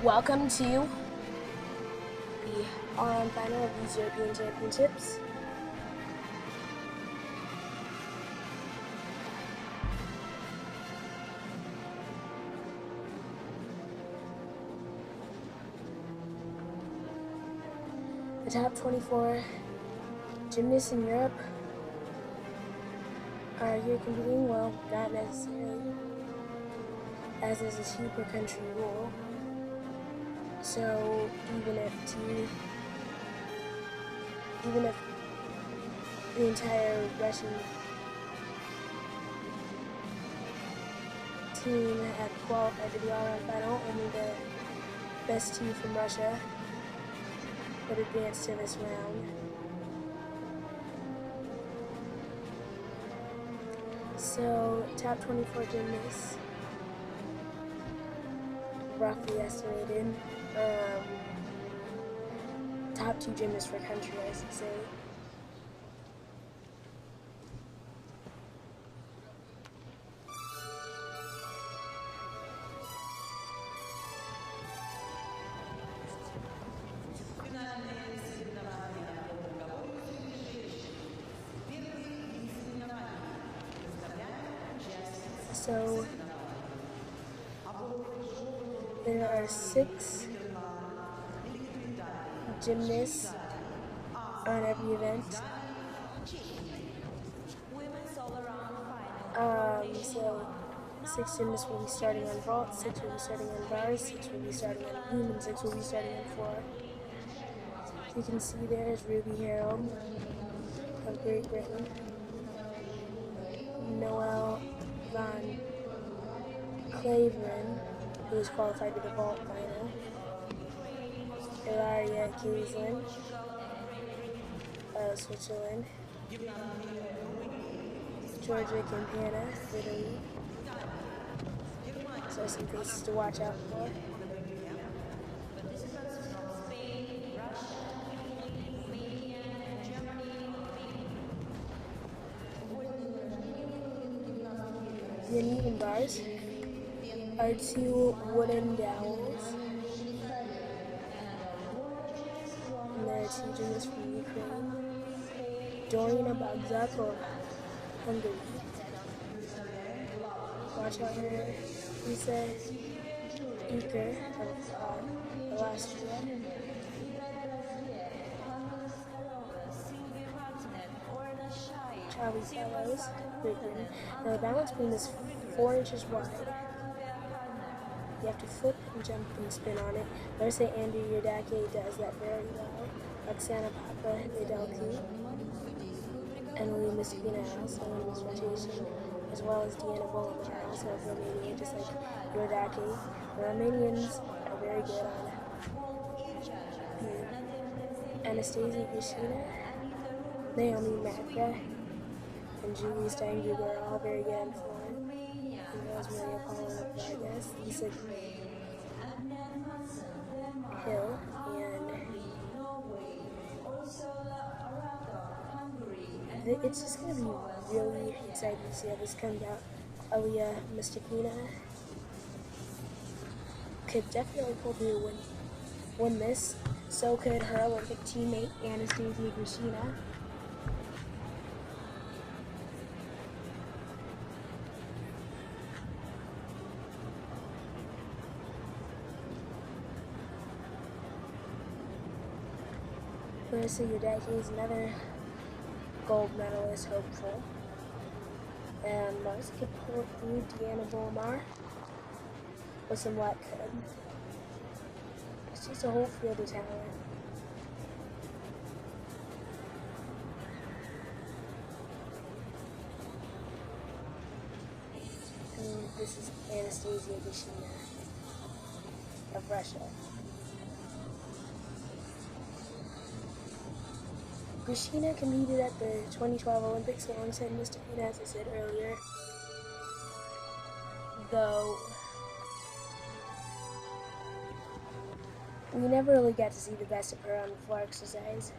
Welcome to the RN final of these European Championships. The top 24 gymnasts in Europe are here competing. Well, not necessarily, as is a 2 per country rule. So even if the entire Russian team had qualified to the all-around final, only the best 2 from Russia would advance to this round. So top 24 gymnasts, roughly estimated. Top 2 gymnasts for country, I should say. So there are 6 gymnasts on every event. So 6 gymnasts will be starting on vault, 6 will be starting on bars, 6 will be starting on beam, and 6 will be starting on floor. So you can see there is Ruby Harold of Great Britain, Noel von Klaveren, who is qualified to the vault final, Aliya of Switzerland, Georgia Campana, Italy. So some faces to watch out for. The uneven bars are 2 wooden dowels. And there are 2 gymnasts from Ukraine. Dorina Bagzak of Hungary. Watch out for Larisa of Austria. Charlie Fellows, Great Britain. Now the balance beam is 4 inches wide. You have to flip and jump and spin on it. Larisa Iordache does that very well. Oksana Papa-Nedelki and Mustafina also in this rotation, as well as Diana Bollinger, also of Romania, just like Iordache. The Romanians are very good on Anastasia, Grishina, Naomi Makra, and Julie Steinguber are all very good on floor. As well as Maria Paula Vargas, Lisa Hill, and it's just going to be really exciting to see how this comes out. Aliya Mustafina could definitely pull through win this. So could her Olympic teammate Anastasia Grishina. Larisa Iordache is another gold medalist hopeful. And Larisa could pull through Diana Bollinger with some luck. It's just a whole field of talent. And this is Anastasia Grishina of Russia. Grishina competed at the 2012 Olympics alongside Mustafina, as I said earlier. Though we never really got to see the best of her on the floor exercise.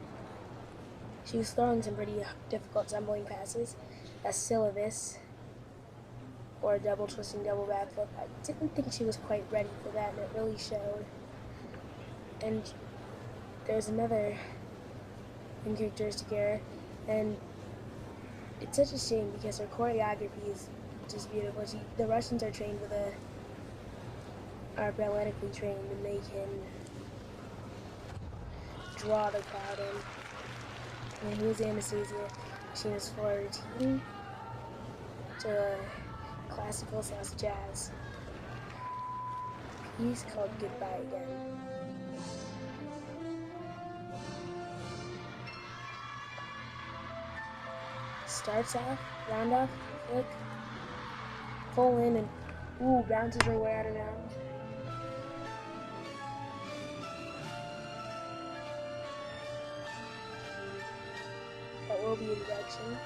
She was throwing some pretty difficult tumbling passes, a syllabus, or a double twisting double backflip. I didn't think she was quite ready for that, and it really showed. And there's another uncharacteristic error, and it's such a shame because her choreography is just beautiful. The Russians are trained with are balletically trained, and they can draw the crowd in. And here's Anastasia. She was for a routine to classical / jazz piece called Goodbye Again. Starts off, round off, flick, pull in, and ooh, bounces her way out of bounds. That will be a deduction,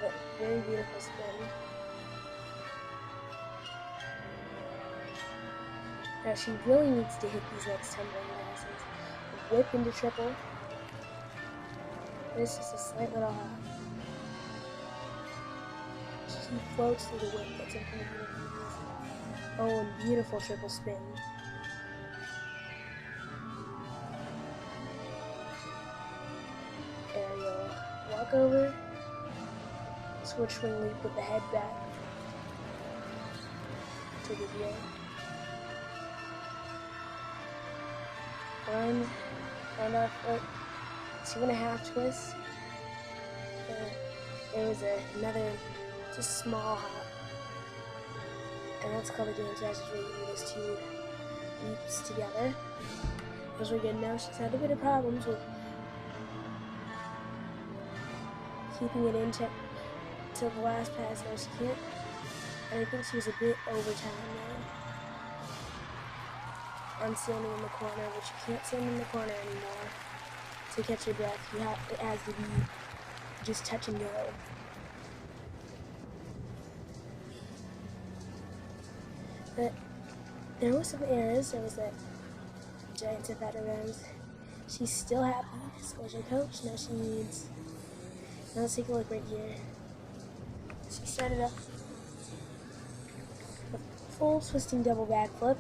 but very beautiful spin. Now she really needs to hit these next tumbling passes. Whip into triple. This is a slight little hop. She floats through the whip that's in front of her. Oh, and beautiful triple spin. Aerial walkover. Switch swing leap with the head back to the heel. Round off foot. 2.5 twists. There was another just small hop, and that's called a game strategy where you do those two leaps together. Those were good. Now she's had a bit of problems with keeping it in check till the last pass. Now she can't, and I think she was a bit over time now on standing in the corner, but you can't stand in the corner anymore. To catch your breath, it has to be just touch and go. But there were some errors. There was that giant tip out of bounds. She's still happy. Scores her coach. Now she needs. Now let's take a look right here. She started up a full twisting double backflip.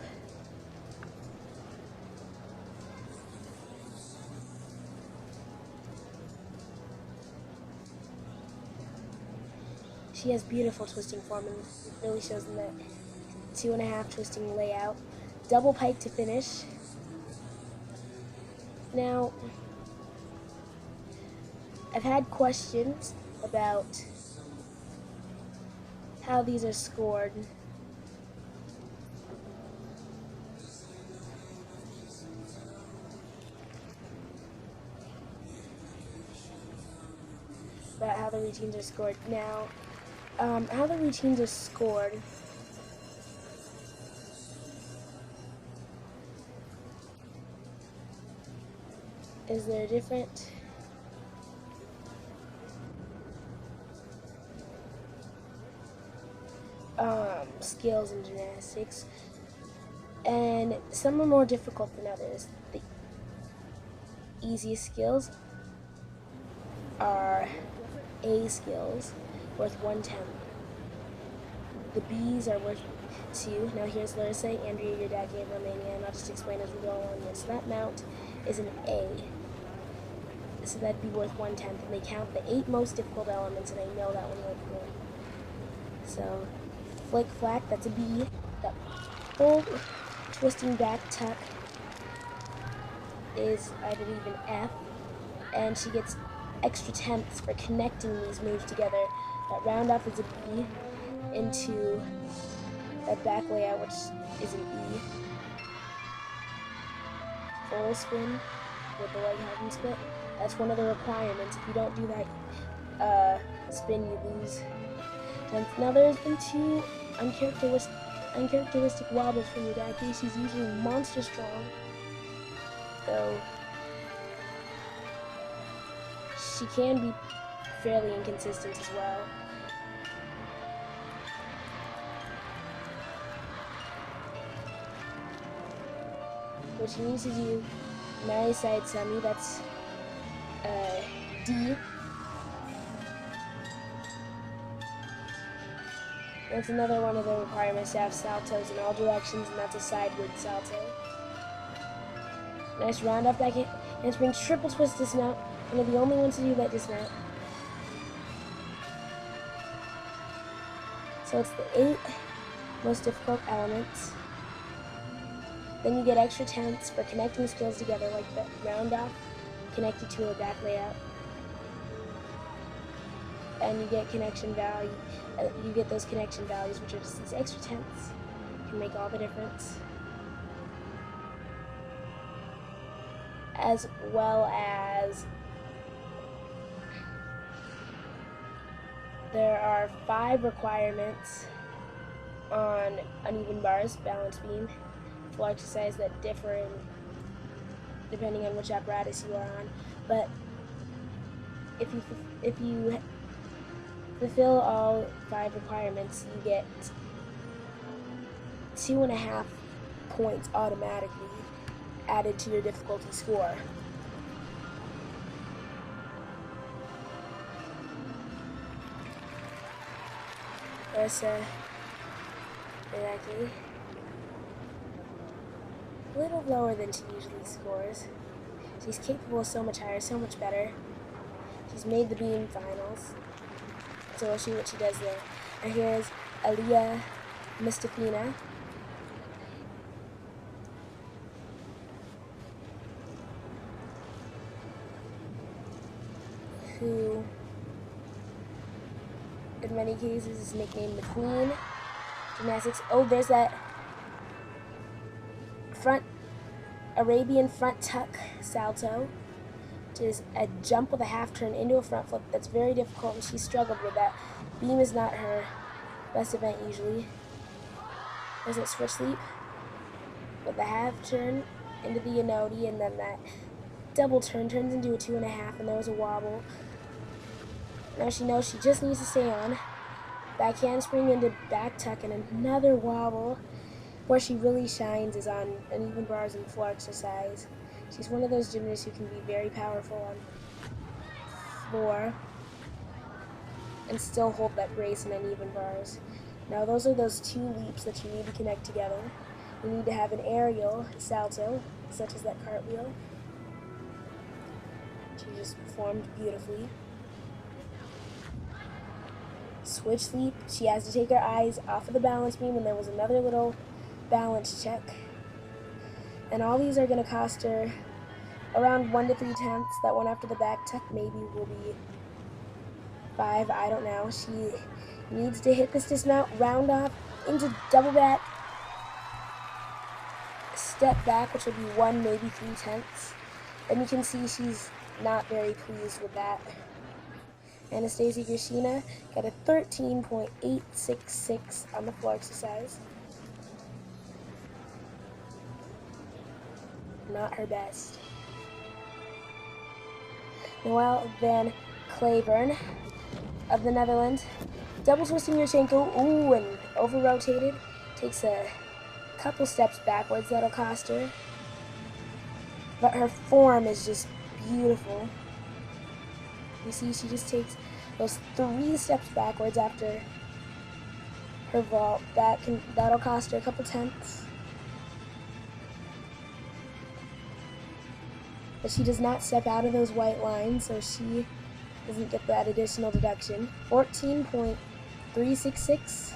She has beautiful twisting form, and it really shows in that 2.5 twisting layout. Double pike to finish. Now, I've had questions about how these are scored. About how the routines are scored. Now, how the routines are scored is there different skills in gymnastics, and some are more difficult than others. The easiest skills are A skills, worth 1/10. The B's are worth 2. Now here's Larisa, Andreea, Iordache, and Romania, and I'll just explain as we go along this. So that mount is an A, so that'd be worth 1/10, and they count the 8 most difficult elements, and I know that one worth 1. So, flick flack, that's a B. That full twisting back tuck is, I believe, an F, and she gets extra tenths for connecting these moves together. That round off is a B into that back layout, which is an E. Full spin with the leg helping split. That's one of the requirements. If you don't do that spin, you lose. Now there's been 2 uncharacteristic wobbles from Iordache. She's usually monster strong, though she can be fairly inconsistent as well. What she needs to do, Mary side semi, that's D. That's another one of the requirements to have saltos in all directions, and that's a sideward salto. Nice round off back handspring, triple twist dismount. One of the only ones to do that dismount. So it's the 8 most difficult elements. Then you get extra tenths for connecting skills together, like the round off connected to a back layout. And you get connection value. You get those connection values, which are just these extra tenths. Can make all the difference. As well as there are 5 requirements on uneven bars, balance beam, floor exercise that differ depending on which apparatus you are on. But if you fulfill all 5 requirements, you get 2.5 points automatically added to your difficulty score. Larisa, Iordache, a little lower than she usually scores. She's capable of so much higher, so much better. She's made the beam finals, so we'll see what she does there. And here's Aliya, Mustafina. Who, in many cases, is nicknamed the Queen. Gymnastics. Oh, there's that front Arabian front tuck salto, which is a jump with a half turn into a front flip. That's very difficult, and she struggled with that. Beam is not her best event usually. There's that switch leap with the half turn into the Yanodi, and then that double turn turns into a 2.5, and there was a wobble. Now she knows she just needs to stay on. Back handspring into back tuck and another wobble. Where she really shines is on uneven bars and floor exercise. She's one of those gymnasts who can be very powerful on floor and still hold that brace in uneven bars. Now those are those 2 leaps that you need to connect together. You need to have an aerial salto, such as that cartwheel. She just performed beautifully. Switch leap, she has to take her eyes off of the balance beam, and there was another little balance check. And all these are going to cost her around 1 to 3 tenths. That one after the back tuck maybe will be 5, I don't know. She needs to hit this dismount, round off into double back, step back, which will be 1, maybe 3 tenths. And you can see she's not very pleased with that. Anastasia Grishina got a 13.866 on the floor exercise. Not her best. Noel van Klaveren of the Netherlands, double twisting Yurchenko, ooh, and over rotated, takes a couple steps backwards. That'll cost her. But her form is just beautiful. You see, she just takes those 3 steps backwards after her vault. That'll cost her a couple tenths. But she does not step out of those white lines, so she doesn't get that additional deduction. 14.366.